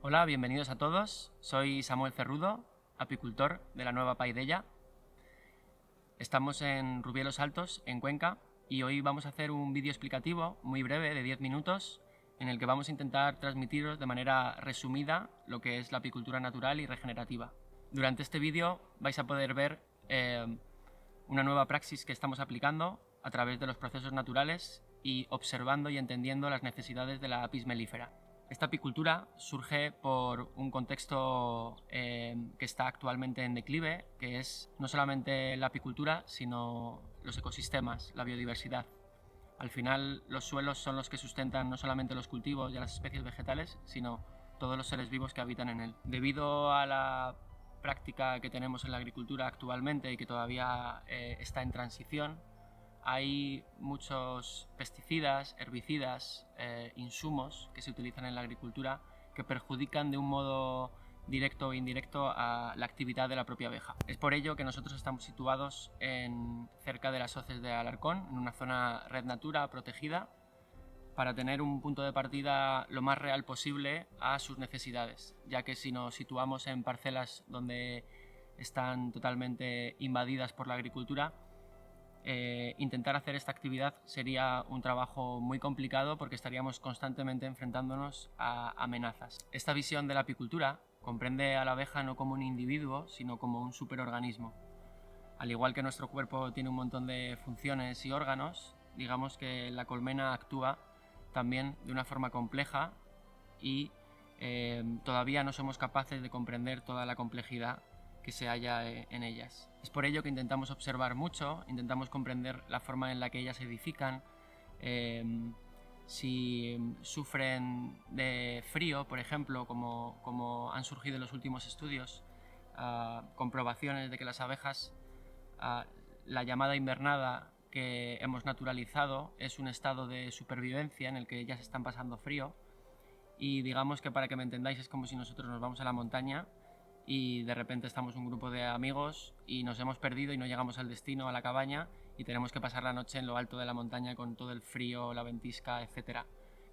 Hola, bienvenidos a todos. Soy Samuel Cerrudo, apicultor de la Nueva Paidella. Estamos en Rubielos Altos, en Cuenca, y hoy vamos a hacer un vídeo explicativo muy breve de 10 minutos en el que vamos a intentar transmitiros de manera resumida lo que es la apicultura natural y regenerativa. Durante este vídeo vais a poder ver una nueva praxis que estamos aplicando a través de los procesos naturales y observando y entendiendo las necesidades de la apis mellifera. Esta apicultura surge por un contexto que está actualmente en declive, que es no solamente la apicultura, sino los ecosistemas, la biodiversidad. Al final, los suelos son los que sustentan no solamente los cultivos y a las especies vegetales, sino todos los seres vivos que habitan en él. Debido a la práctica que tenemos en la agricultura actualmente y que todavía está en transición, hay muchos pesticidas, herbicidas, insumos que se utilizan en la agricultura que perjudican de un modo directo o indirecto a la actividad de la propia abeja. Es por ello que nosotros estamos situados cerca de las hoces de Alarcón, en una zona Red Natura protegida, para tener un punto de partida lo más real posible a sus necesidades, ya que si nos situamos en parcelas donde están totalmente invadidas por la agricultura, intentar hacer esta actividad sería un trabajo muy complicado porque estaríamos constantemente enfrentándonos a amenazas. Esta visión de la apicultura comprende a la abeja no como un individuo, sino como un superorganismo. Al igual que nuestro cuerpo tiene un montón de funciones y órganos, digamos que la colmena actúa también de una forma compleja y todavía no somos capaces de comprender toda la complejidad que se halla en ellas. Es por ello que intentamos observar mucho, intentamos comprender la forma en la que ellas edifican, si sufren de frío, por ejemplo, como han surgido en los últimos estudios, comprobaciones de que las abejas, la llamada invernada que hemos naturalizado, es un estado de supervivencia en el que ellas están pasando frío, y digamos que, para que me entendáis, es como si nosotros nos vamos a la montaña y de repente estamos un grupo de amigos y nos hemos perdido y no llegamos al destino, a la cabaña, y tenemos que pasar la noche en lo alto de la montaña con todo el frío, la ventisca, etc.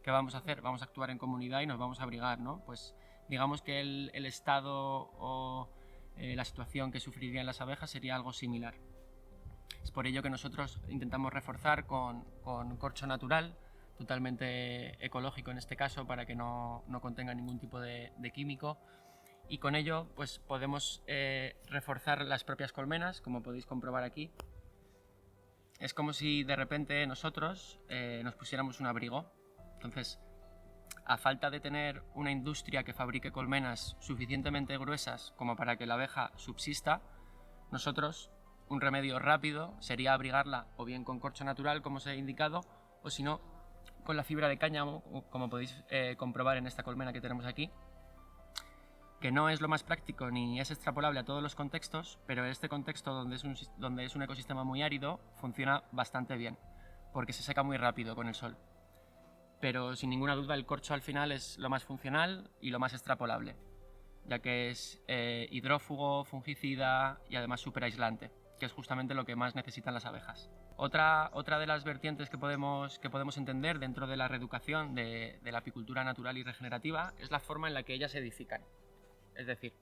¿Qué vamos a hacer? Vamos a actuar en comunidad y nos vamos a abrigar, ¿no? Pues digamos que el estado o la situación que sufrirían las abejas sería algo similar. Es por ello que nosotros intentamos reforzar con corcho natural, totalmente ecológico en este caso, para que no contenga ningún tipo de químico, y con ello pues podemos reforzar las propias colmenas, como podéis comprobar aquí. Es como si de repente nosotros nos pusiéramos un abrigo. Entonces, a falta de tener una industria que fabrique colmenas suficientemente gruesas como para que la abeja subsista, nosotros, un remedio rápido sería abrigarla o bien con corcho natural, como os he indicado, o si no, con la fibra de cáñamo, como podéis comprobar en esta colmena que tenemos aquí, que no es lo más práctico ni es extrapolable a todos los contextos, pero en este contexto, donde es un ecosistema muy árido, funciona bastante bien, porque se seca muy rápido con el sol. Pero sin ninguna duda el corcho al final es lo más funcional y lo más extrapolable, ya que es hidrófugo, fungicida y además súper aislante, que es justamente lo que más necesitan las abejas. Otra de las vertientes que podemos entender dentro de la reeducación de la apicultura natural y regenerativa es la forma en la que ellas se edifican. Es decir,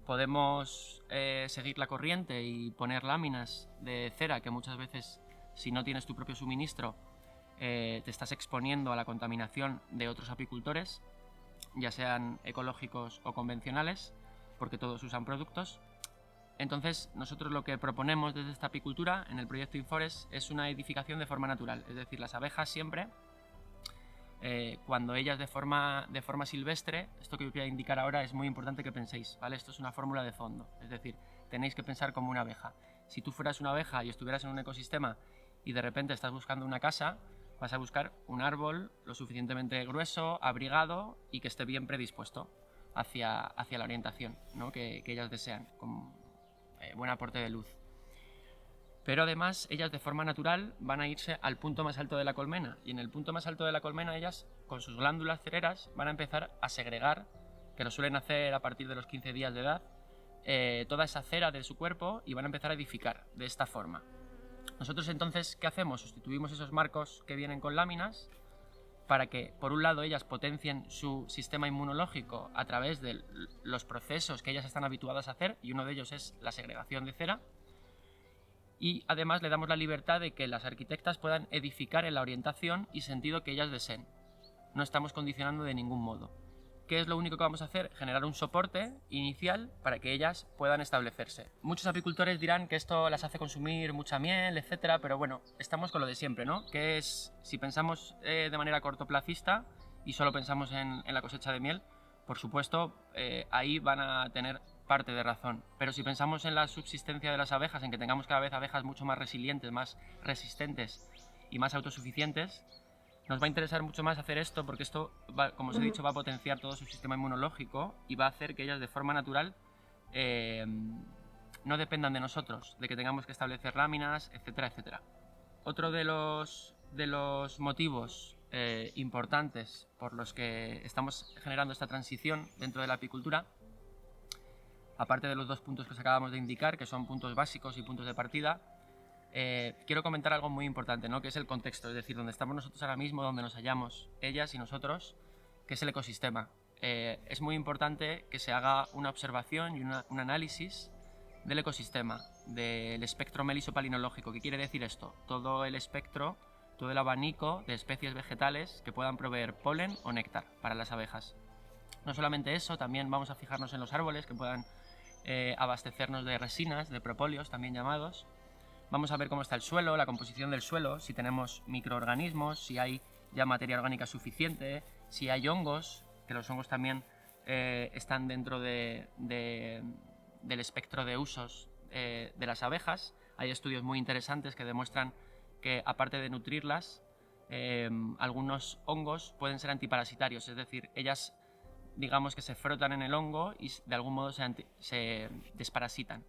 podemos seguir la corriente y poner láminas de cera que muchas veces, si no tienes tu propio suministro, te estás exponiendo a la contaminación de otros apicultores, ya sean ecológicos o convencionales, porque todos usan productos. Entonces, nosotros lo que proponemos desde esta apicultura en el proyecto Inforest es una edificación de forma natural. Es decir, las abejas siempre, cuando ellas de forma silvestre, esto que os voy a indicar ahora es muy importante que penséis, ¿vale? Esto es una fórmula de fondo, es decir, tenéis que pensar como una abeja. Si tú fueras una abeja y estuvieras en un ecosistema y de repente estás buscando una casa, vas a buscar un árbol lo suficientemente grueso, abrigado y que esté bien predispuesto hacia la orientación, ¿no? que ellas desean, con buen aporte de luz. Pero además ellas de forma natural van a irse al punto más alto de la colmena, y en el punto más alto de la colmena ellas, con sus glándulas cereras, van a empezar a segregar, que lo suelen hacer a partir de los 15 días de edad, toda esa cera de su cuerpo, y van a empezar a edificar de esta forma. Nosotros entonces, ¿qué hacemos? Sustituimos esos marcos que vienen con láminas para que, por un lado, ellas potencien su sistema inmunológico a través de los procesos que ellas están habituadas a hacer, y uno de ellos es la segregación de cera, y además le damos la libertad de que las arquitectas puedan edificar en la orientación y sentido que ellas deseen. No estamos condicionando de ningún modo. ¿Qué es lo único que vamos a hacer? Generar un soporte inicial para que ellas puedan establecerse. Muchos apicultores dirán que esto las hace consumir mucha miel, etcétera, pero bueno, estamos con lo de siempre, ¿no? Que es, si pensamos de manera cortoplacista y solo pensamos en la cosecha de miel, por supuesto, ahí van a tener parte de razón. Pero si pensamos en la subsistencia de las abejas, en que tengamos cada vez abejas mucho más resilientes, más resistentes y más autosuficientes, nos va a interesar mucho más hacer esto porque esto, como os he dicho, va a potenciar todo su sistema inmunológico y va a hacer que ellas de forma natural no dependan de nosotros, de que tengamos que establecer láminas, etcétera, etcétera. Otro de los motivos importantes por los que estamos generando esta transición dentro de la apicultura, aparte de los dos puntos que os acabamos de indicar, que son puntos básicos y puntos de partida, quiero comentar algo muy importante, ¿no? Que es el contexto, es decir, donde estamos nosotros ahora mismo, donde nos hallamos ellas y nosotros, que es el ecosistema. Es muy importante que se haga una observación y un análisis del ecosistema, del espectro melisopalinológico. ¿Qué quiere decir esto? Todo el espectro, todo el abanico de especies vegetales que puedan proveer polen o néctar para las abejas. No solamente eso, también vamos a fijarnos en los árboles que puedan abastecernos de resinas, de propóleos también llamados. Vamos a ver cómo está el suelo, la composición del suelo, si tenemos microorganismos, si hay ya materia orgánica suficiente, si hay hongos, que los hongos también están dentro del espectro de usos de las abejas. Hay estudios muy interesantes que demuestran que, aparte de nutrirlas, algunos hongos pueden ser antiparasitarios, es decir, ellas, digamos que se frotan en el hongo y de algún modo se desparasitan.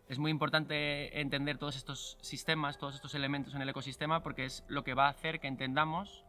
Es muy importante entender todos estos sistemas, todos estos elementos en el ecosistema, porque es lo que va a hacer que entendamos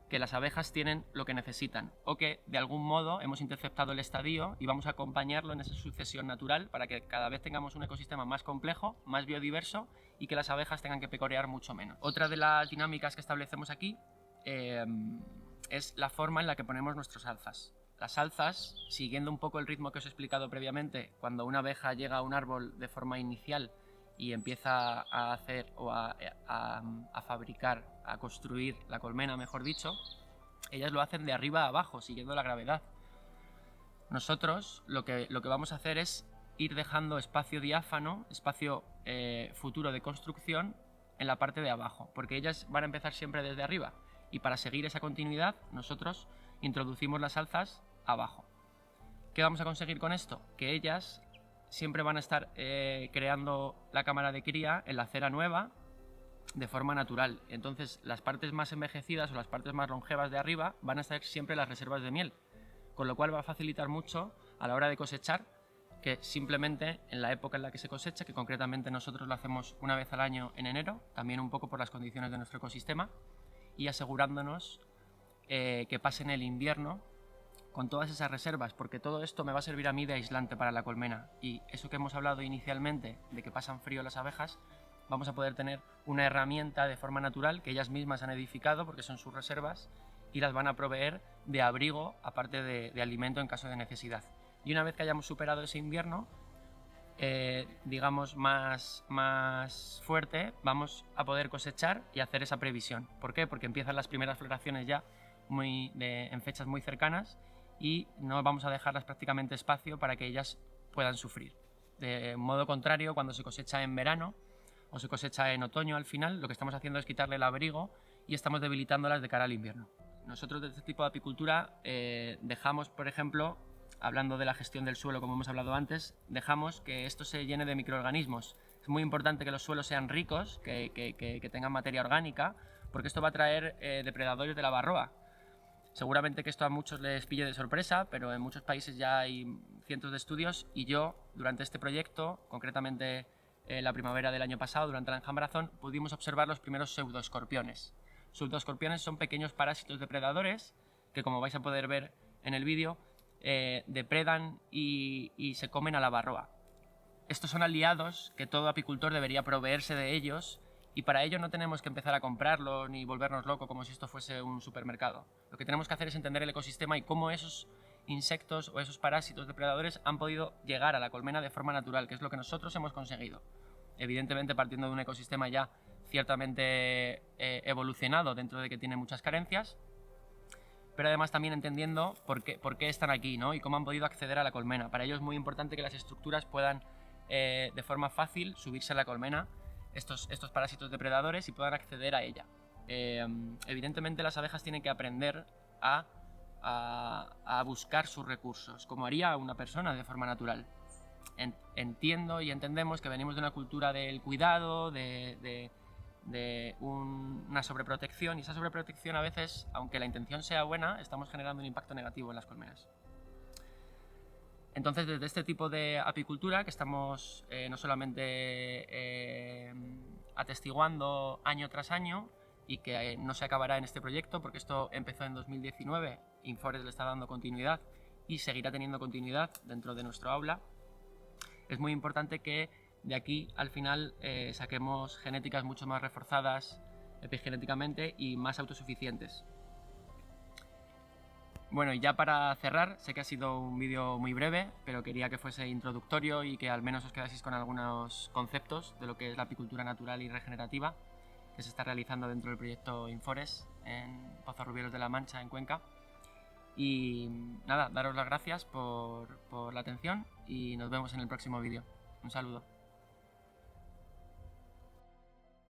que las abejas tienen lo que necesitan, o que de algún modo hemos interceptado el estadio y vamos a acompañarlo en esa sucesión natural para que cada vez tengamos un ecosistema más complejo, más biodiverso, y que las abejas tengan que pecorear mucho menos. Otra de las dinámicas que establecemos aquí es la forma en la que ponemos nuestros alzas. Las alzas, siguiendo un poco el ritmo que os he explicado previamente, cuando una abeja llega a un árbol de forma inicial y empieza a hacer o a fabricar, a construir la colmena, mejor dicho, ellas lo hacen de arriba a abajo, siguiendo la gravedad. Nosotros lo que vamos a hacer es ir dejando espacio diáfano, espacio futuro de construcción en la parte de abajo, porque ellas van a empezar siempre desde arriba, y para seguir esa continuidad nosotros introducimos las alzas abajo. ¿Qué vamos a conseguir con esto? Que ellas siempre van a estar creando la cámara de cría en la cera nueva de forma natural. Entonces las partes más envejecidas o las partes más longevas de arriba van a estar siempre las reservas de miel, con lo cual va a facilitar mucho a la hora de cosechar, que simplemente en la época en la que se cosecha, que concretamente nosotros lo hacemos una vez al año en enero, también un poco por las condiciones de nuestro ecosistema, y asegurándonos que pasen el invierno con todas esas reservas, porque todo esto me va a servir a mí de aislante para la colmena, y eso que hemos hablado inicialmente de que pasan frío las abejas, vamos a poder tener una herramienta de forma natural que ellas mismas han edificado porque son sus reservas y las van a proveer de abrigo aparte de alimento en caso de necesidad. Y una vez que hayamos superado ese invierno, digamos más fuerte, vamos a poder cosechar y hacer esa previsión. ¿Por qué? Porque empiezan las primeras floraciones ya en fechas muy cercanas y no vamos a dejarlas prácticamente espacio para que ellas puedan sufrir. De modo contrario, cuando se cosecha en verano o se cosecha en otoño, al final lo que estamos haciendo es quitarle el abrigo y estamos debilitándolas de cara al invierno. Nosotros, de este tipo de apicultura, dejamos, por ejemplo, hablando de la gestión del suelo, como hemos hablado antes, dejamos que esto se llene de microorganismos. Es muy importante que los suelos sean ricos, que tengan materia orgánica, porque esto va a traer depredadores de la varroa. Seguramente que esto a muchos les pille de sorpresa, pero en muchos países ya hay cientos de estudios, y yo, durante este proyecto, concretamente la primavera del año pasado, durante la enjambrazón, pudimos observar los primeros pseudoescorpiones. Pseudoescorpiones son pequeños parásitos depredadores que, como vais a poder ver en el vídeo, depredan y se comen a la varroa. Estos son aliados que todo apicultor debería proveerse de ellos Y para ello no tenemos que empezar a comprarlo ni volvernos locos como si esto fuese un supermercado. Lo que tenemos que hacer es entender el ecosistema y cómo esos insectos o esos parásitos depredadores han podido llegar a la colmena de forma natural, que es lo que nosotros hemos conseguido. Evidentemente partiendo de un ecosistema ya ciertamente evolucionado dentro de que tiene muchas carencias, pero además también entendiendo por qué están aquí, ¿no? Y cómo han podido acceder a la colmena. Para ello es muy importante que las estructuras puedan de forma fácil subirse a la colmena estos parásitos depredadores y puedan acceder a ella. Evidentemente las abejas tienen que aprender a buscar sus recursos, como haría una persona de forma natural. Entiendo y entendemos que venimos de una cultura del cuidado, de una sobreprotección, y esa sobreprotección a veces, aunque la intención sea buena, estamos generando un impacto negativo en las colmenas. Entonces, desde este tipo de apicultura, que estamos no solamente atestiguando año tras año, y que no se acabará en este proyecto, porque esto empezó en 2019, Inforest le está dando continuidad y seguirá teniendo continuidad dentro de nuestro aula, es muy importante que de aquí al final saquemos genéticas mucho más reforzadas epigenéticamente y más autosuficientes. Bueno, y ya para cerrar, sé que ha sido un vídeo muy breve, pero quería que fuese introductorio y que al menos os quedaseis con algunos conceptos de lo que es la apicultura natural y regenerativa que se está realizando dentro del proyecto Inforest en Pozos-Rubielos de la Mancha, en Cuenca. Y nada, daros las gracias por la atención y nos vemos en el próximo vídeo. Un saludo.